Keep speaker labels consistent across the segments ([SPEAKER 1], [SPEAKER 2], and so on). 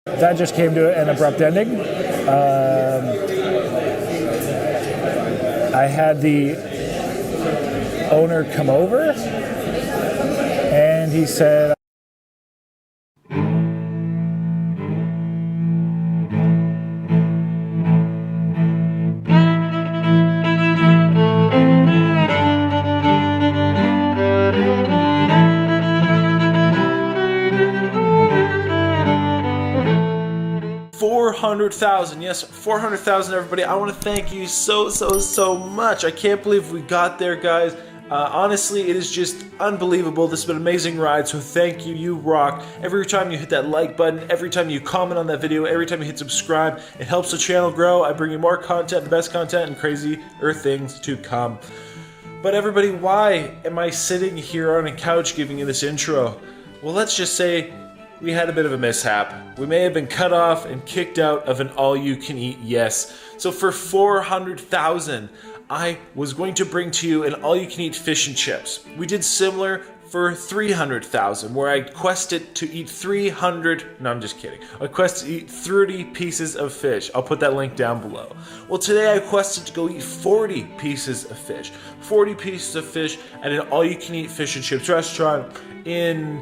[SPEAKER 1] That just came to an abrupt ending. I had the owner come over, and he said,
[SPEAKER 2] $400,000, yes, 400,000, everybody. I want to thank you so much. I can't believe we got there, guys. Honestly, it is just unbelievable. This has been an amazing ride, so thank you. You rock. Every time you hit that like button, every time you comment on that video, every time you hit subscribe, it helps the channel grow. I bring you more content, the best content, and crazier things to come. But everybody, why am I sitting here on a couch giving you this intro? Well, let's just say we had a bit of a mishap. We may have been cut off and kicked out of an all-you-can-eat yes. So for 400,000, I was going to bring to you an all-you-can-eat fish and chips. We did similar for 300,000, where I quested to eat 300, no, I'm just kidding. I quested to eat 30 pieces of fish. I'll put that link down below. Well, today I quested to go eat 40 pieces of fish. 40 pieces of fish at an all-you-can-eat fish and chips restaurant in...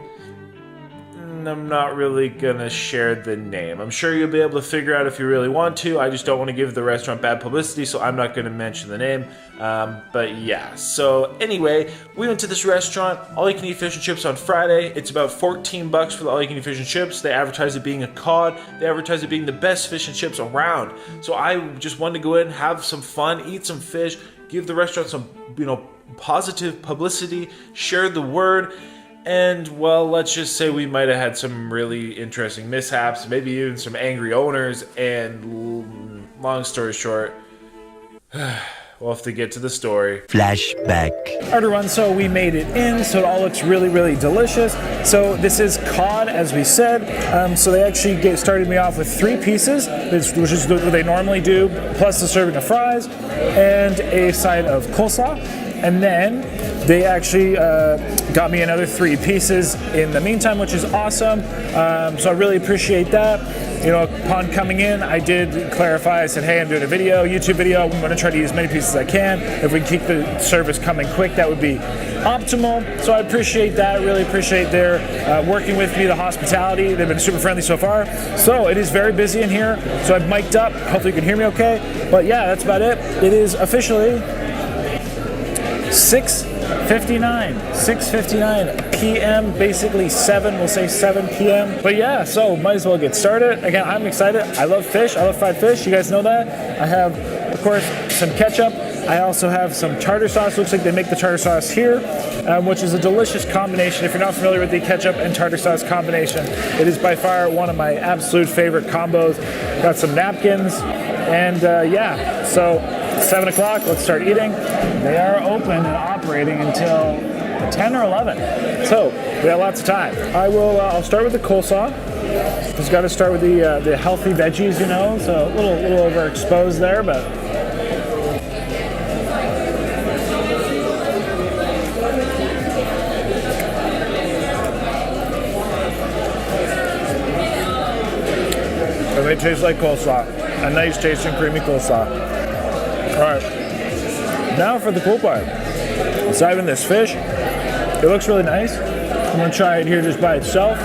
[SPEAKER 2] I'm not really gonna share the name. I'm sure you'll be able to figure out if you really want to. I just don't want to give the restaurant bad publicity, so I'm not gonna mention the name. But yeah, so anyway, we went to this restaurant, all you can eat fish and chips on Friday. It's about 14 bucks for the all you can eat fish and chips. They advertise it being a K.R.D. They advertise it being the best fish and chips around. So I just wanted to go in, have some fun, eat some fish, give the restaurant some, positive publicity, share the word. And, well, let's just say we might have had some really interesting mishaps, maybe even some angry owners, and long story short, we'll have to get to the story.
[SPEAKER 3] Flashback.
[SPEAKER 1] everyone, so we made it in, so it all looks really delicious. So this is K.R.D, as we said. So they actually started me off with 3 pieces, which is what they normally do, plus a serving of fries, and a side of coleslaw. And then they actually got me another 3 pieces in the meantime, which is awesome. So I really appreciate that. You know, upon coming in, I did clarify. I said, hey, I'm doing a video, YouTube video. I'm going to try to use as many pieces as I can. If we can keep the service coming quick, that would be optimal. So I appreciate that. Really appreciate their working with me, the hospitality. They've been super friendly so far. So it is very busy in here. So I've mic'd up. Hopefully you can hear me okay. But yeah, that's about it. It is officially 6:59 p.m., basically 7, we'll say 7 p.m. But yeah, so might as well get started. Again, I'm excited. I love fish. I love fried fish. You guys know that. I have, of course, some ketchup. I also have some tartar sauce. Looks like they make the tartar sauce here, which is a delicious combination. If you're not familiar with the ketchup and tartar sauce combination, it is by far one of my absolute favorite combos. Got some napkins, and yeah, so 7 o'clock, let's start eating. They are open and operating until 10 or 11, so we got lots of time. I'll start with the coleslaw. Just got to start with the healthy veggies, you know, so a little overexposed there, but they taste like coleslaw. A nice tasting creamy coleslaw. All right, now for the cool part. Let's dive in this fish. It looks really nice. I'm gonna try it here just by itself.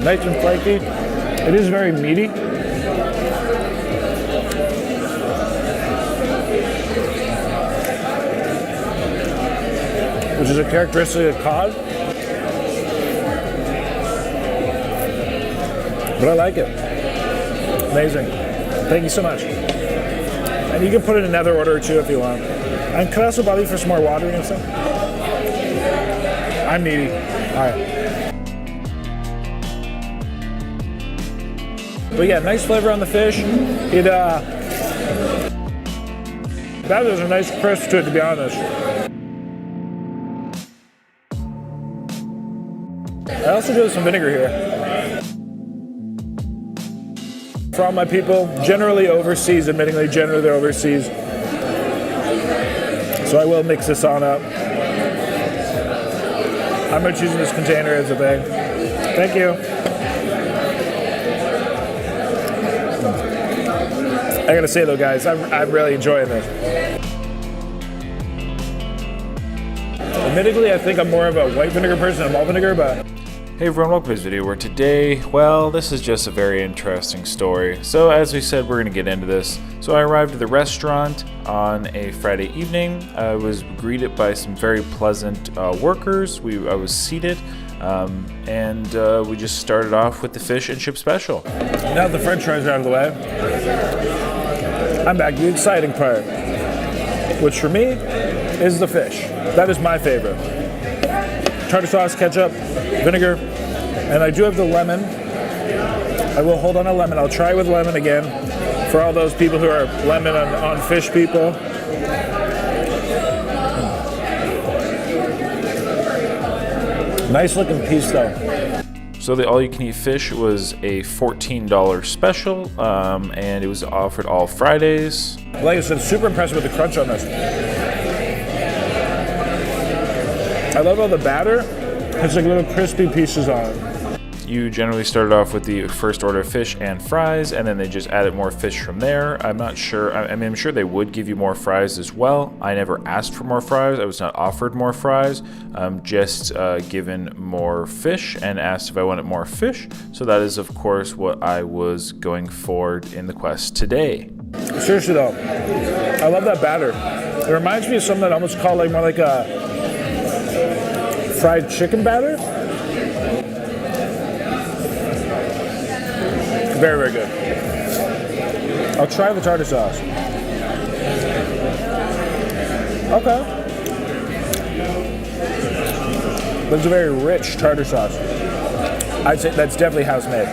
[SPEAKER 1] Nice and flaky. It is very meaty. Which is a characteristic of cod. But I like it. Amazing. Thank you so much. And you can put in another order or 2 if you want. And could I also bother you for some more water and stuff? I'm needy. All right. But yeah, nice flavor on the fish. That has a nice crisp to it, to be honest. I also do some vinegar here. For all my people, generally overseas, admittingly, generally they're overseas. So I will mix this on up. I'm gonna choose this container as a thing. Thank you. I gotta say though, guys, I'm really enjoying this. Admittedly, I think I'm more of a white vinegar person than malt vinegar, but
[SPEAKER 3] Hey everyone, welcome to this video where today, well, this is just a very interesting story. So as we said, we're going to get into this. So I arrived at the restaurant on a Friday evening. I was greeted by some very pleasant workers. I was seated and we just started off with the fish and chip special.
[SPEAKER 1] now that the french fries are out of the way, I'm back to the exciting part, which for me is the fish. That is my favorite. Tartar sauce, ketchup, vinegar, and I do have the lemon. I will hold on a lemon. I'll try with lemon again for all those people who are lemon on fish people. Nice looking piece though.
[SPEAKER 3] So the all-you-can-eat fish was a $14 special, and it was offered all Fridays.
[SPEAKER 1] Like I said, super impressed with the crunch on this. I love all the batter. It's like little crispy pieces on it.
[SPEAKER 3] You generally started off with the first order of fish and fries, and then they just added more fish from there. I'm not sure. I mean, I'm sure they would give you more fries as well. I never asked for more fries. I was not offered more fries. Just given more fish and asked if I wanted more fish. So that is, of course, what I was going for in the quest today.
[SPEAKER 1] Seriously though, I love that batter. It reminds me of something that I almost call like more like a fried chicken batter. Very, very good. I'll try the tartar sauce. Okay. That's a very rich tartar sauce. I'd say that's definitely house made.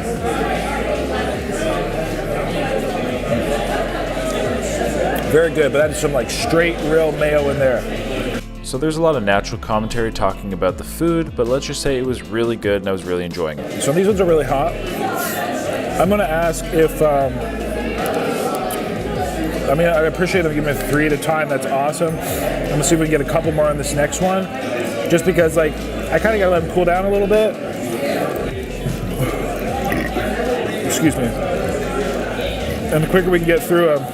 [SPEAKER 1] Very good, but that is some like straight real mayo in there.
[SPEAKER 3] So there's a lot of natural commentary talking about the food, but let's just say it was really good and I was really enjoying it.
[SPEAKER 1] So these ones are really hot. I'm gonna ask if, I mean, I appreciate them giving me 3 at a time, that's awesome. I'm gonna see if we can get a couple more on this next one. Just because like, I kinda gotta let them cool down a little bit. Excuse me. And the quicker we can get through them,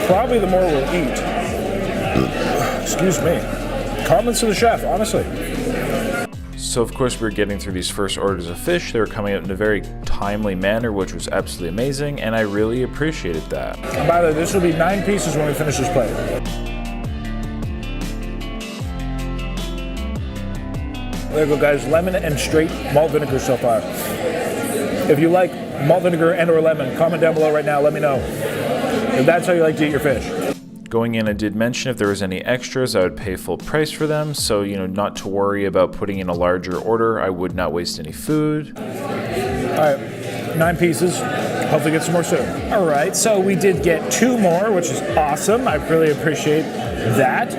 [SPEAKER 1] probably the more we'll eat. Excuse me. Compliments to the chef, honestly.
[SPEAKER 3] So of course we were getting through these first orders of fish. They were coming out in a very timely manner, which was absolutely amazing, and I really appreciated that.
[SPEAKER 1] And by the way, this will be 9 pieces when we finish this plate. There you go, guys. Lemon and straight malt vinegar so far. If you like malt vinegar and or lemon, comment down below right now. Let me know if that's how you like to eat your fish.
[SPEAKER 3] Going in, I did mention if there was any extras, I would pay full price for them. So, not to worry about putting in a larger order. I would not waste any food.
[SPEAKER 1] All right, 9 pieces. Hopefully get some more soon. All right, so we did get 2 more, which is awesome. I really appreciate that.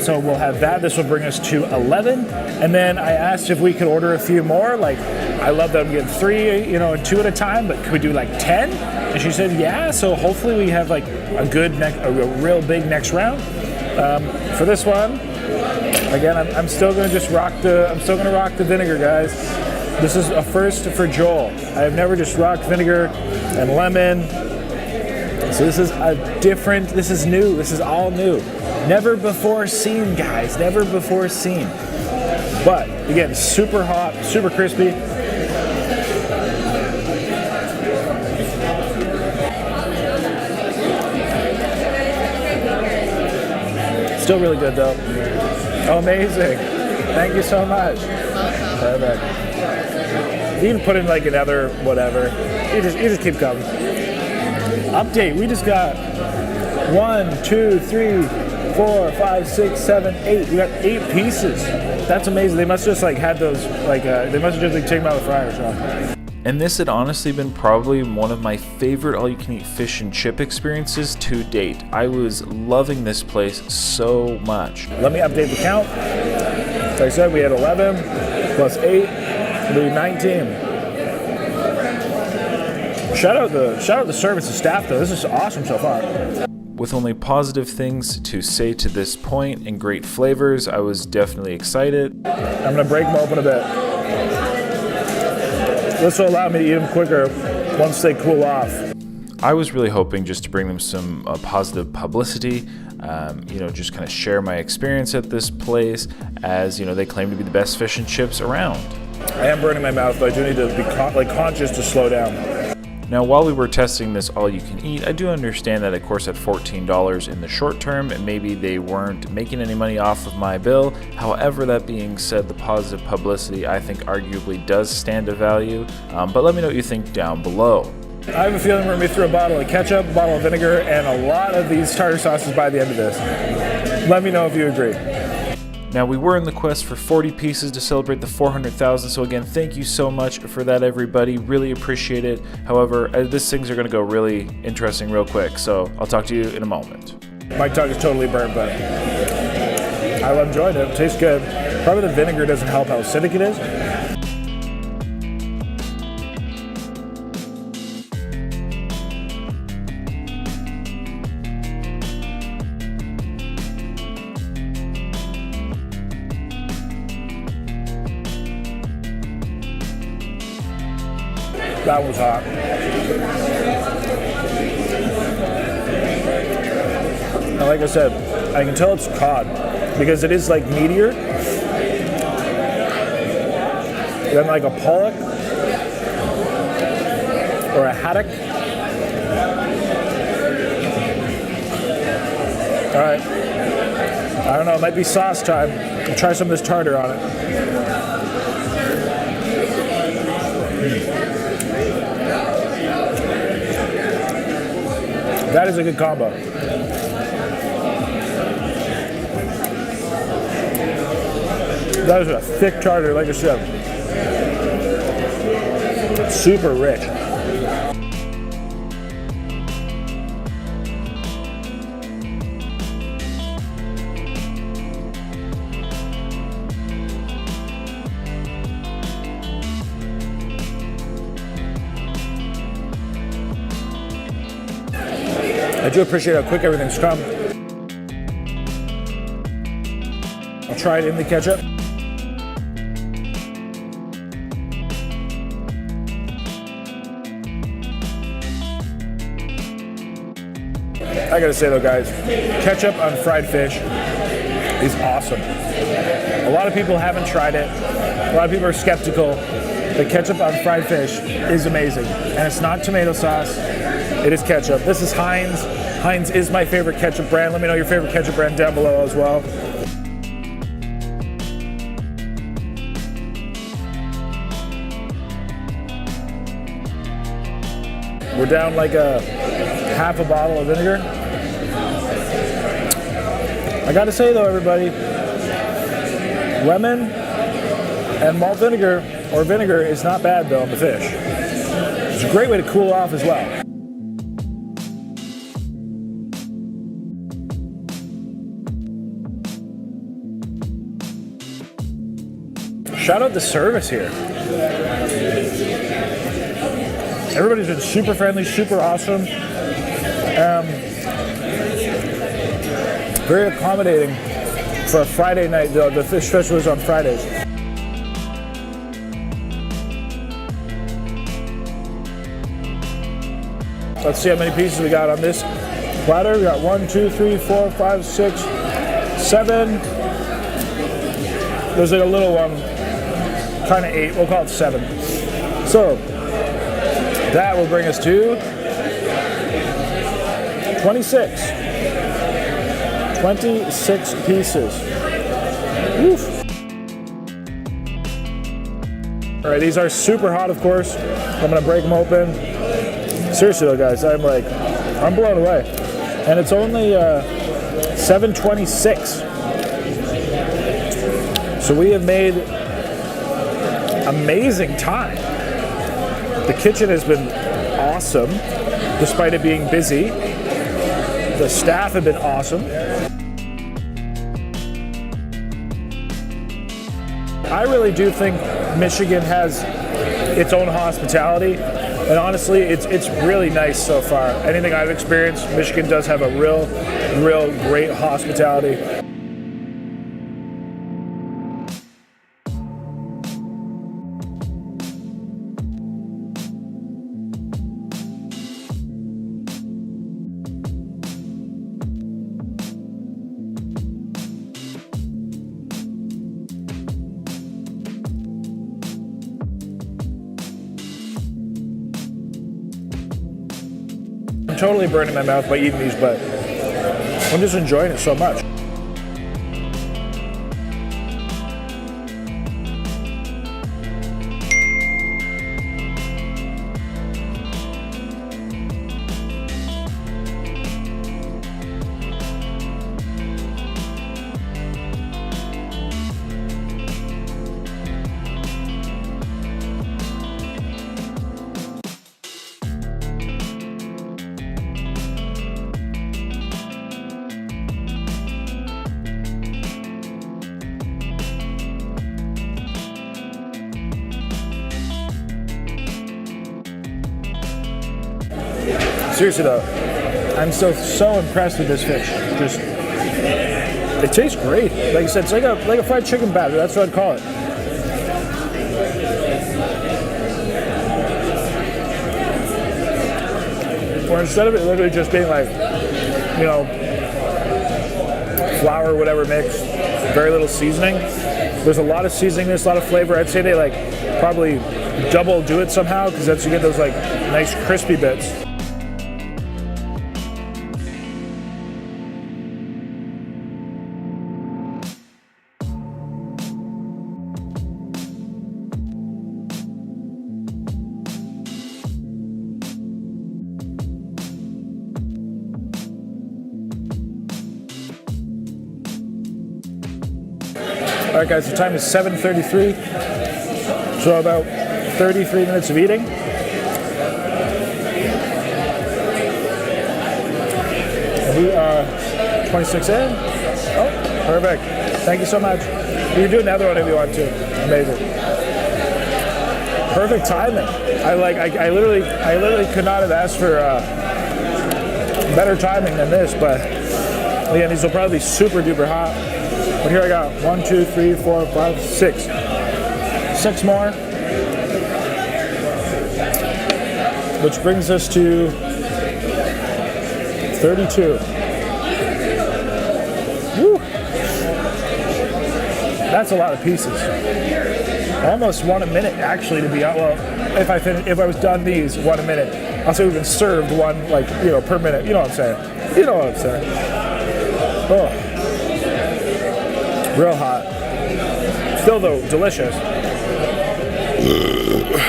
[SPEAKER 1] So we'll have that. This will bring us to 11. And then I asked if we could order a few more. Like, I love that I'm getting 3, and 2 at a time, but could we do like 10? And she said, yeah. So hopefully we have like a real big next round. For this one, again, I'm still gonna just rock the vinegar, guys. This is a first for Joel. I have never just rocked vinegar and lemon. So this is this is new. This is all new. Never before seen, guys. Never before seen. But again, super hot, super crispy. Still really good though. Oh, amazing. Thank you so much. Perfect. You can put in like another whatever. You just keep coming. Update. We just got 1, 2, 3, 4, 5, 6, 7, 8. We got 8 pieces. That's amazing. They must just like had those they must have just like taken them out of the fryer or something.
[SPEAKER 3] And this had honestly been probably one of my favorite all-you-can-eat fish and chip experiences to date. I was loving this place so much.
[SPEAKER 1] Let me update the count. Like I said, we had 11 plus 8, it'll be 19. Shout out the service and staff though. This is awesome so far.
[SPEAKER 3] With only positive things to say to this point and great flavors, I was definitely excited.
[SPEAKER 1] I'm gonna break them open a bit. This will allow me to eat them quicker once they cool off.
[SPEAKER 3] I was really hoping just to bring them some positive publicity, just kind of share my experience at this place, as they claim to be the best fish and chips around.
[SPEAKER 1] I am burning my mouth, but I do need to be conscious to slow down.
[SPEAKER 3] Now, while we were testing this all-you-can-eat, I do understand that, of course, at $14 in the short term, maybe they weren't making any money off of my bill. However, that being said, the positive publicity, I think, arguably does stand a value. But let me know what you think down below.
[SPEAKER 1] I have a feeling we're going to be through a bottle of ketchup, a bottle of vinegar, and a lot of these tartar sauces by the end of this. Let me know if you agree.
[SPEAKER 3] Now, we were in the quest for 40 pieces to celebrate the 400,000, so again, thank you so much for that, everybody. Really appreciate it. However, these things are going to go really interesting real quick, so I'll talk to you in a moment.
[SPEAKER 1] My tongue is totally burnt, but I'm enjoying it. It tastes good. Probably the vinegar doesn't help how acidic it is. That was hot. And like I said, I can tell it's cod because it is like meatier than like a pollock or a haddock. All right. I don't know, it might be sauce time. I'll try some of this tartar on it. That is a good combo. That is a thick tartar, like I said. Super rich. I do appreciate how quick everything's come. I'll try it in the ketchup. I gotta say though, guys, ketchup on fried fish is awesome. A lot of people haven't tried it. A lot of people are skeptical. The ketchup on fried fish is amazing. And it's not tomato sauce. It is ketchup. This is Heinz. Heinz is my favorite ketchup brand. Let me know your favorite ketchup brand down below as well. We're down like a half a bottle of vinegar. I gotta say though, everybody, lemon and malt vinegar or vinegar is not bad though on the fish. It's a great way to cool off as well. Shout out the service here. Everybody's been super friendly, super awesome. Very accommodating for a Friday night. The fish festival is on Fridays. Let's see how many pieces we got on this platter. We got 1, 2, 3, 4, 5, 6, 7. There's like a little one, kind of 8. We'll call it 7. So that will bring us to 26. 26 pieces. Woof. All right, these are super hot, of course. I'm gonna break them open. Seriously though, guys, I'm blown away. And it's only 7:26. So we have made amazing time. The kitchen has been awesome, despite it being busy. The staff have been awesome. I really do think Michigan has its own hospitality. And honestly, it's really nice so far. Anything I've experienced, Michigan does have a real great hospitality. I'm totally burning my mouth by eating these, but I'm just enjoying it so much. Seriously though, I'm so impressed with this fish. Just, it tastes great. Like I said, it's like a fried chicken batter. That's what I'd call it. Or instead of it literally just being like, you know, flour, whatever mix, very little seasoning. There's a lot of seasoning, there's a lot of flavor. I'd say they like probably double do it somehow, because that's you get those like nice crispy bits. All right, guys, the time is 7:33, so about 33 minutes of eating. And we are 26 in. Oh, perfect. Thank you so much. You can do another one if you want to. Amazing. Perfect timing. I literally could not have asked for better timing than this, but again, these will probably be super duper hot. But here I got 1, 2, 3, 4, 5, 6. 6 more. Which brings us to 32. Woo! That's a lot of pieces. Almost 1 a minute, actually, to be honest. Well, if I was done these 1 a minute, I'll say we've been served one, like, you know, per minute. You know what I'm saying? You know what I'm saying? Oh. Real hot. Still though, delicious.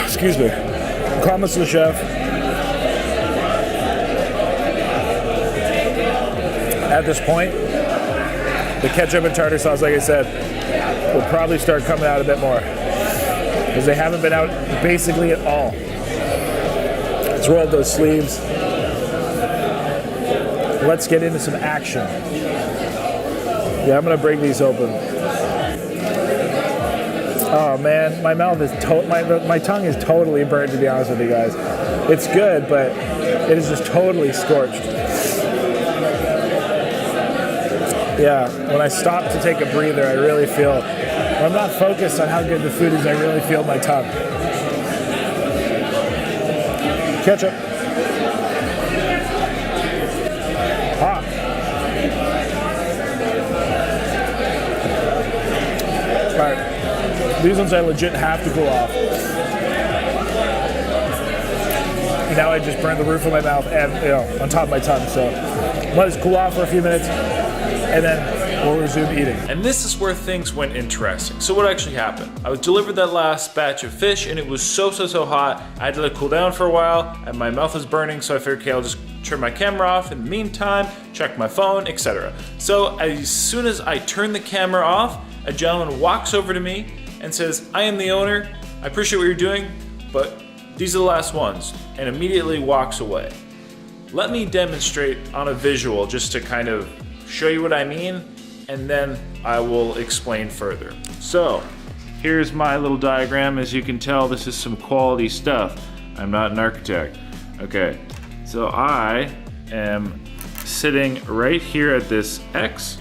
[SPEAKER 1] Excuse me. Comments to the chef. At this point, the ketchup and tartar sauce, like I said, will probably start coming out a bit more, because they haven't been out basically at all. Let's roll up those sleeves. Let's get into some action. Yeah, I'm gonna break these open. Oh man, my mouth is my tongue is totally burnt, to be honest with you guys. It's good, but it is just totally scorched. Yeah, when I stop to take a breather, I really feel, when I'm not focused on how good the food is, I really feel my tongue. Ketchup. Hot. Alright, these ones I legit have to cool off. Now I just burned the roof of my mouth and, you know, on top of my tongue, so let us cool off for a few minutes, and then we'll resume eating.
[SPEAKER 3] And this is where things went interesting. So what actually happened? I was delivered that last batch of fish, and it was so hot, I had to let it cool down for a while, and my mouth was burning, so I figured, okay, I'll just turn my camera off in the meantime, check my phone, etc. So as soon as I turn the camera off, a gentleman walks over to me and says, "I am the owner, I appreciate what you're doing, but these are the last ones," and immediately walks away. Let me demonstrate on a visual just to kind of show you what I mean, and then I will explain further. So, here's my little diagram. As you can tell, this is some quality stuff. I'm not an architect. Okay, so I am sitting right here at this X.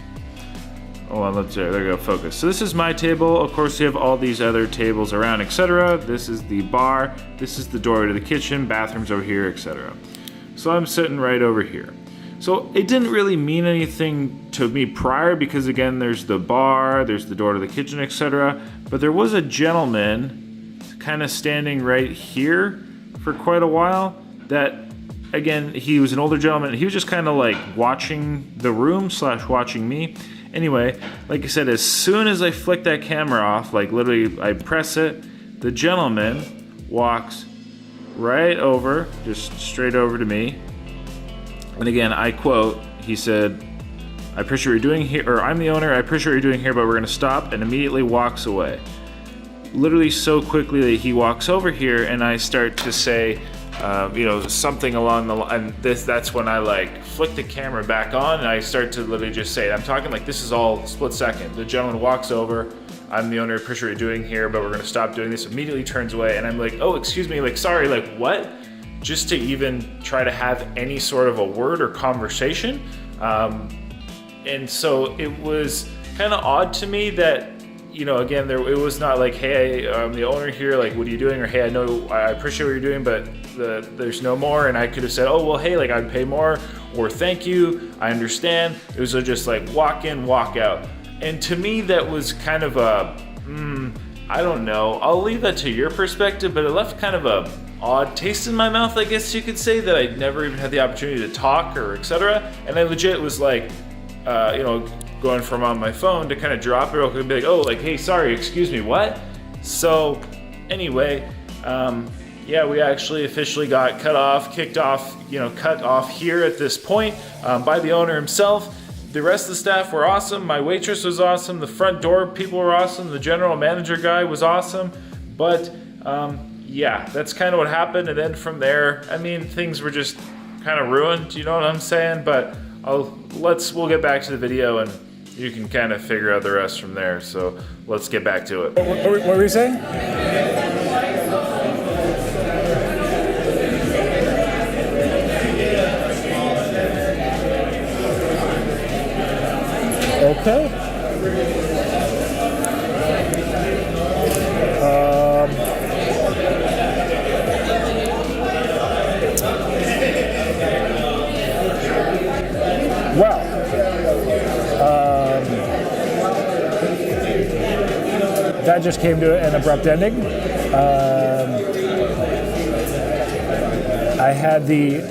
[SPEAKER 3] Hold on, let's there we go, focus. So this is my table. Of course, you have all these other tables around, etc. This is the bar. This is the doorway to the kitchen, bathrooms over here, etc. So I'm sitting right over here. So it didn't really mean anything to me prior because again, there's the bar, there's the door to the kitchen, etc. But there was a gentleman kind of standing right here for quite a while that, again, he was an older gentleman. He was just kind of like watching the room / watching me. Anyway, like I said, as soon as I flick that camera off, like literally I press it, the gentleman walks right over, just straight over to me. And again, I quote, he said, "I appreciate what you're doing here," or "I'm the owner, I appreciate what you're doing here, but we're gonna stop," and immediately walks away. Literally so quickly that he walks over here and I start to say, something along the line, and that's when I like flick the camera back on and I start to literally just say it. I'm talking like this is all split second. The gentleman walks over, "I'm the owner, appreciate what you're doing here, but we're gonna stop doing this," immediately turns away, and I'm like, "Oh, excuse me, like sorry, like what?" Just to even try to have any sort of a word or conversation. And so it was kind of odd to me that, again, it was not like, "Hey, I'm the owner here, like what are you doing?" Or, "Hey, I appreciate what you're doing, but there's no more." And I could have said, "Oh, well, hey, like I'd pay more," or "Thank you, I understand." It was just like walk in, walk out. And to me, that was kind of I don't know. I'll leave that to your perspective, but it left kind of a odd taste in my mouth, I guess you could say, that I'd never even had the opportunity to talk or etc. And I legit was like, going from on my phone to kind of drop it real quick and be like, "Oh, like, hey, sorry, excuse me, what?" So anyway, we actually officially got cut off here at this point by the owner himself. The rest of the staff were awesome. My waitress was awesome. The front door people were awesome. The general manager guy was awesome. But that's kind of what happened. And then from there, I mean, things were just kind of ruined. You know what I'm saying? But we'll get back to the video and you can kind of figure out the rest from there. So let's get back to it.
[SPEAKER 1] What were you saying? Okay. That just came to an abrupt ending. I had the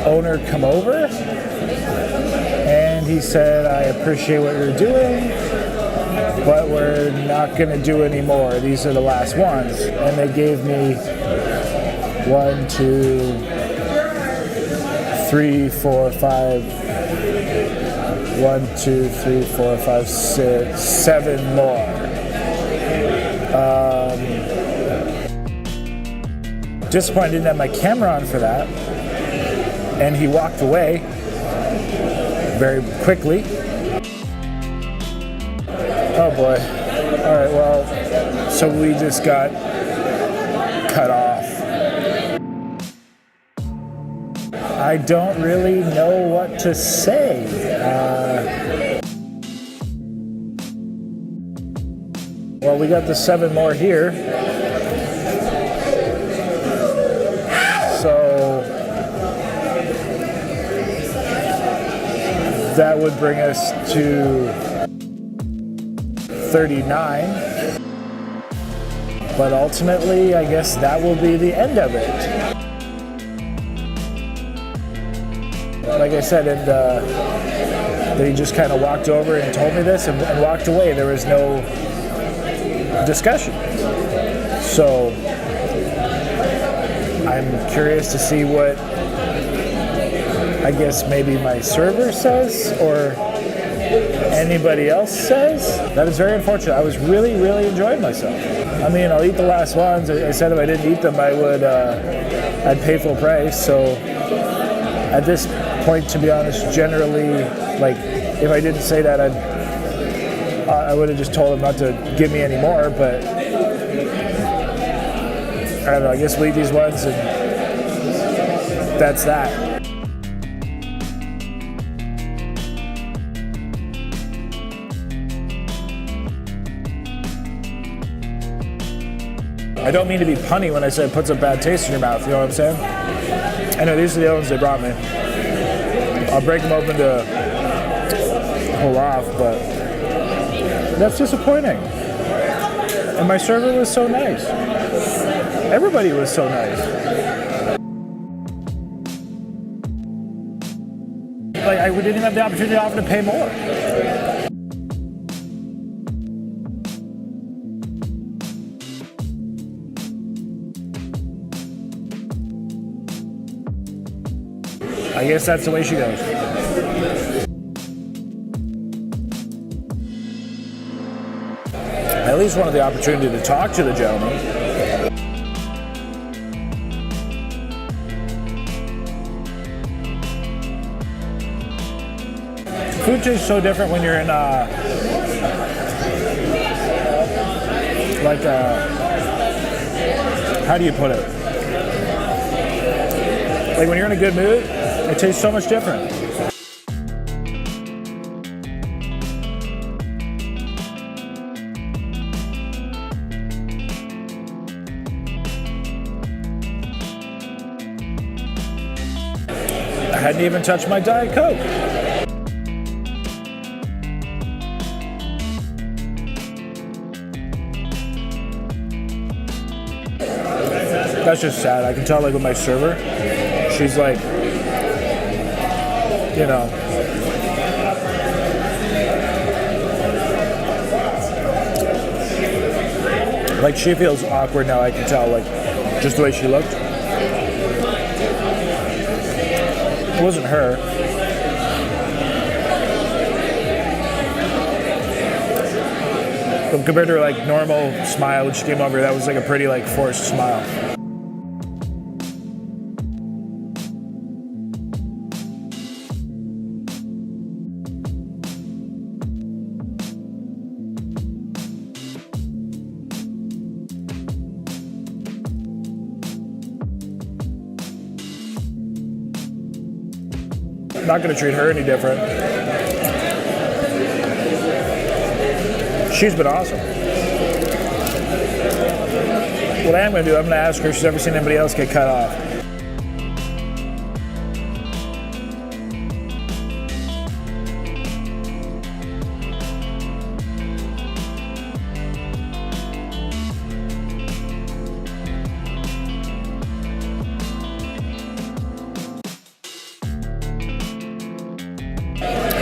[SPEAKER 1] owner come over and he said, "I appreciate what you're doing, but we're not going to do any more. These are the last ones." And they gave me 1, 2, 3, 4, 5, 1, 2, 3, 4, 5, 6, 7 more. Disappointed I didn't have my camera on for that. And he walked away very quickly. Oh boy. All right, well, so we just got cut off. I don't really know what to say. Well, we got the 7 more here. So that would bring us to 39. But ultimately, I guess that will be the end of it. Like I said, and they just kind of walked over and told me this and walked away. There was no discussion. So I'm curious to see what, I guess, maybe my server says or anybody else says. That is very unfortunate. I was really, really enjoying myself. I mean, I'll eat the last ones. I said if I didn't eat them, I'd pay full price. So at this point, to be honest, generally, like, if I didn't say that, I would have just told him not to give me any more, but I don't know, I guess we eat these ones and that's that. I don't mean to be punny when I say it puts a bad taste in your mouth, you know what I'm saying? I know these are the other ones they brought me. I'll break them open to pull off, but that's disappointing. And my server was so nice. Everybody was so nice. Like, we didn't have the opportunity often to pay more. I guess that's the way she goes. I at least wanted the opportunity to talk to the gentleman. Food tastes so different when you're in how do you put it? Like when you're in a good mood, it tastes so much different. I hadn't even touched my Diet Coke. That's just sad. I can tell, like, with my server, she's like, you know, like she feels awkward now. I can tell, like, just the way she looked. It wasn't her. But compared to her, like, normal smile when she came over, that was like a pretty, like, forced smile. Not going to treat her any different. She's been awesome. What I am going to do, I'm going to ask her if she's ever seen anybody else get cut off.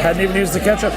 [SPEAKER 1] Hadn't even used the ketchup.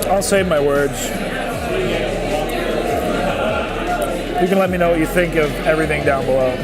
[SPEAKER 1] I'll save my words. You can let me know what you think of everything down below.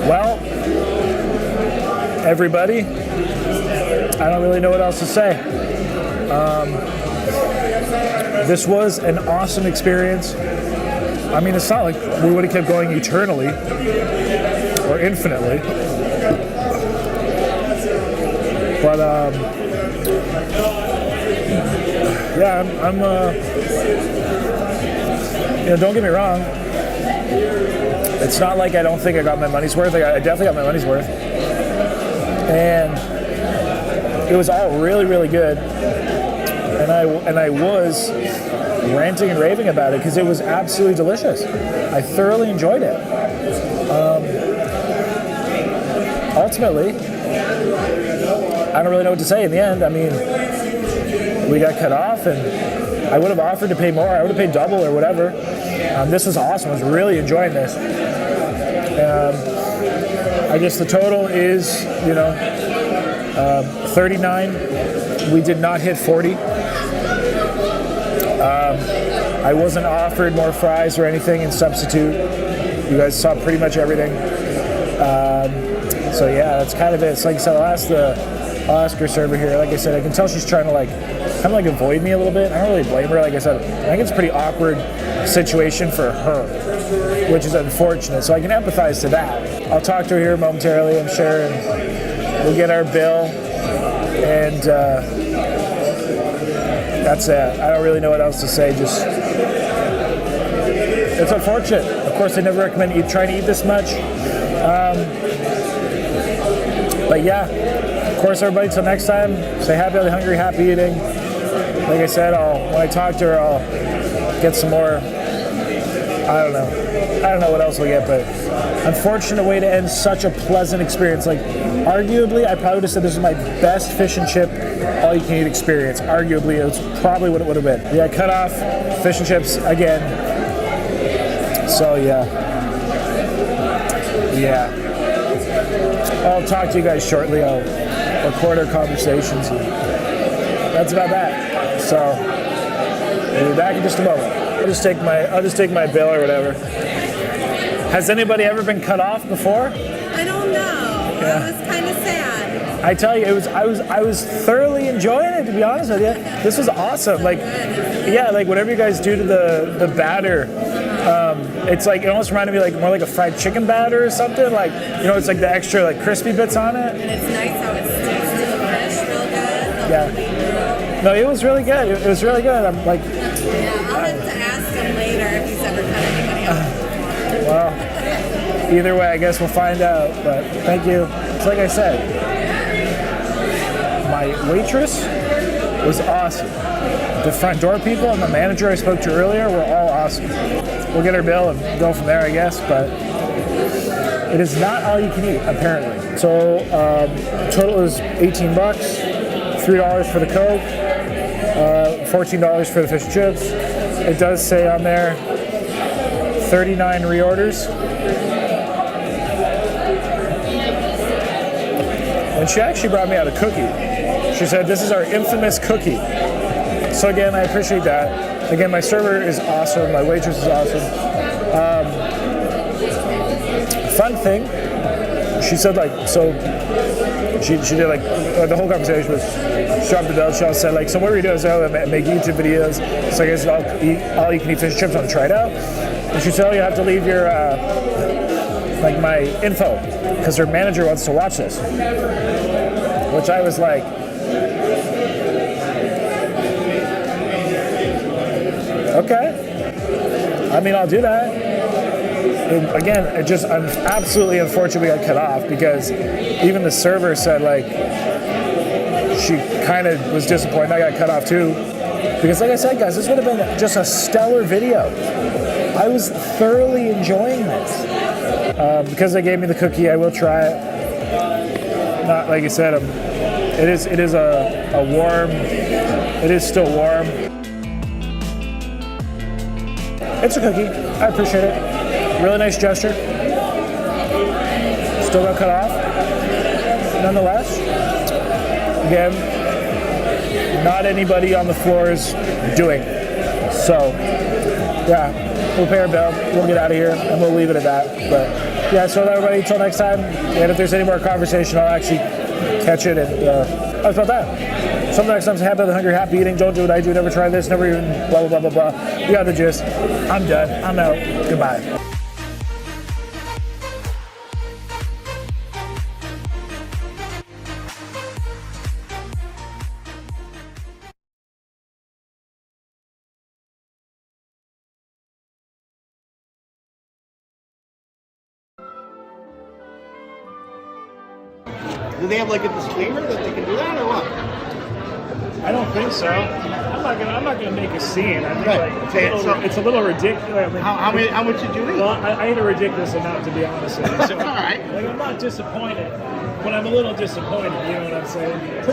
[SPEAKER 1] Well, everybody. I don't really know what else to say. This was an awesome experience. I mean, it's not like we would have kept going eternally or infinitely. But yeah, I'm you know, don't get me wrong. It's not like I don't think I got my money's worth. I definitely got my money's worth. And it was all really, really good. And I was ranting and raving about it because it was absolutely delicious. I thoroughly enjoyed it. Ultimately, I don't really know what to say in the end. I mean, we got cut off, and I would have offered to pay more. I would have paid double or whatever. This was awesome. I was really enjoying this. I guess the total is, 39. We did not hit 40. I wasn't offered more fries or anything in substitute. You guys saw pretty much everything. So yeah, that's kind of it. It's like I said, I'll ask her server here. Like I said, I can tell she's trying to kind of avoid me a little bit. I don't really blame her. Like I said, I think it's a pretty awkward situation for her, which is unfortunate. So I can empathize to that. I'll talk to her here momentarily, I'm sure, and we'll get our bill. And that's it. I don't really know what else to say. Just, it's unfortunate. Of course, I never recommend trying to eat this much. But yeah, of course, everybody, till next time, stay happy, healthy, hungry, happy eating. Like I said, when I talk to her, I'll get some more. I don't know what else we'll get, but unfortunate way to end such a pleasant experience. Like, arguably, I probably would have said this is my best fish and chip all-you-can-eat experience. Arguably, it's probably what it would have been. Yeah, cut off, fish and chips again. So yeah. I'll talk to you guys shortly. I'll record our conversations. That's about that. So we'll be back in just a moment. I'll just take my bill or whatever. Has anybody ever been cut off before?
[SPEAKER 4] I don't know.
[SPEAKER 1] Yeah.
[SPEAKER 4] It was kind of sad.
[SPEAKER 1] I tell you, I was thoroughly enjoying it, to be honest with you. This was awesome. Like whatever you guys do to the batter, it's like, it almost reminded me more like a fried chicken batter or something. Like, it's like the extra crispy bits on it.
[SPEAKER 4] And it's nice how it sticks to the fish real good.
[SPEAKER 1] Yeah. No, it was really good. It was really good. I'm like.
[SPEAKER 4] Yeah, I'll have to ask him later if he's ever cut anybody off.
[SPEAKER 1] Well, either way, I guess we'll find out. But thank you. It's like I said, my waitress was awesome. The front door people and the manager I spoke to earlier were all awesome. We'll get our bill and go from there, I guess. But it is not all you can eat, apparently. So total is $18, $3 for the Coke, $14 for the fish and chips. It does say on there 39 reorders. And she actually brought me out a cookie. She said, this is our infamous cookie. So again, I appreciate that. Again, my server is awesome. My waitress is awesome. Fun thing, she said she did the whole conversation was, she dropped the bell, she also said so what were you doing? So I make YouTube videos. So I guess all you can eat fish and chips. I want to try it out. And she said, you have to leave your my info because her manager wants to watch this. Which I was like, okay. I mean, I'll do that. And again, I'm absolutely unfortunate we got cut off because even the server said she kind of was disappointed I got cut off too. Because like I said, guys, this would have been just a stellar video. I was thoroughly enjoying this. Because they gave me the cookie, I will try it. Not like I said, it is a warm. It is still warm. It's a cookie. I appreciate it. Really nice gesture. Still got cut off. Nonetheless, again, not anybody on the floor is doing. So, yeah, we'll pay our bill. We'll get out of here, and we'll leave it at that. But yeah, so everybody, until next time. And if there's any more conversation, I'll actually catch it, and that's about that. Something next time, happy, hungry, happy eating. Don't do what I do. Never try this. Never even blah blah blah blah blah. You got the gist. I'm done. I'm out. Goodbye.
[SPEAKER 5] Do they have like a disclaimer that they can do that or what?
[SPEAKER 1] I don't think so. I'm not gonna make a scene. I think
[SPEAKER 5] Right.
[SPEAKER 1] like, it's a little ridiculous. I mean,
[SPEAKER 5] How much did you eat?
[SPEAKER 1] well, I ate a ridiculous amount, to be honest with you. So,
[SPEAKER 5] All right.
[SPEAKER 1] like, I'm not disappointed, but I'm a little disappointed. You know what I'm saying?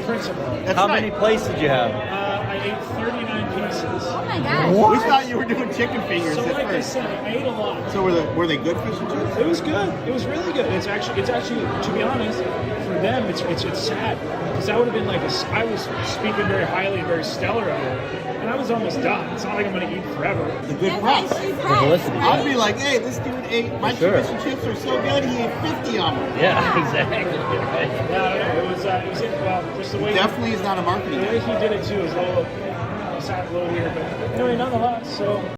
[SPEAKER 1] Principle.
[SPEAKER 5] That's
[SPEAKER 6] How
[SPEAKER 5] right.
[SPEAKER 6] many plates did you have?
[SPEAKER 1] I ate 39 pieces.
[SPEAKER 4] Oh my gosh.
[SPEAKER 5] We thought you were doing chicken fingers
[SPEAKER 1] So
[SPEAKER 5] at
[SPEAKER 1] like I
[SPEAKER 5] first.
[SPEAKER 1] said, I ate a lot.
[SPEAKER 5] So were they good fish and chips?
[SPEAKER 1] It was good. It was really good. It's actually, to be honest, for them, it's sad because I would have been like, I was speaking very highly and very stellar of it, and I was almost done. It's not like I'm going to eat forever.
[SPEAKER 5] The good
[SPEAKER 4] That's
[SPEAKER 5] price.
[SPEAKER 4] like cheap price,
[SPEAKER 5] I'd be
[SPEAKER 4] right?
[SPEAKER 5] like, hey, this dude ate my
[SPEAKER 6] Sure.
[SPEAKER 5] fish and chips are so good. He ate 50 of them.
[SPEAKER 6] Yeah, exactly.
[SPEAKER 1] Yeah, it was well, just the way
[SPEAKER 5] Definitely is not a marketing.
[SPEAKER 1] the way he did it too is a little weird, but anyway, nonetheless, so.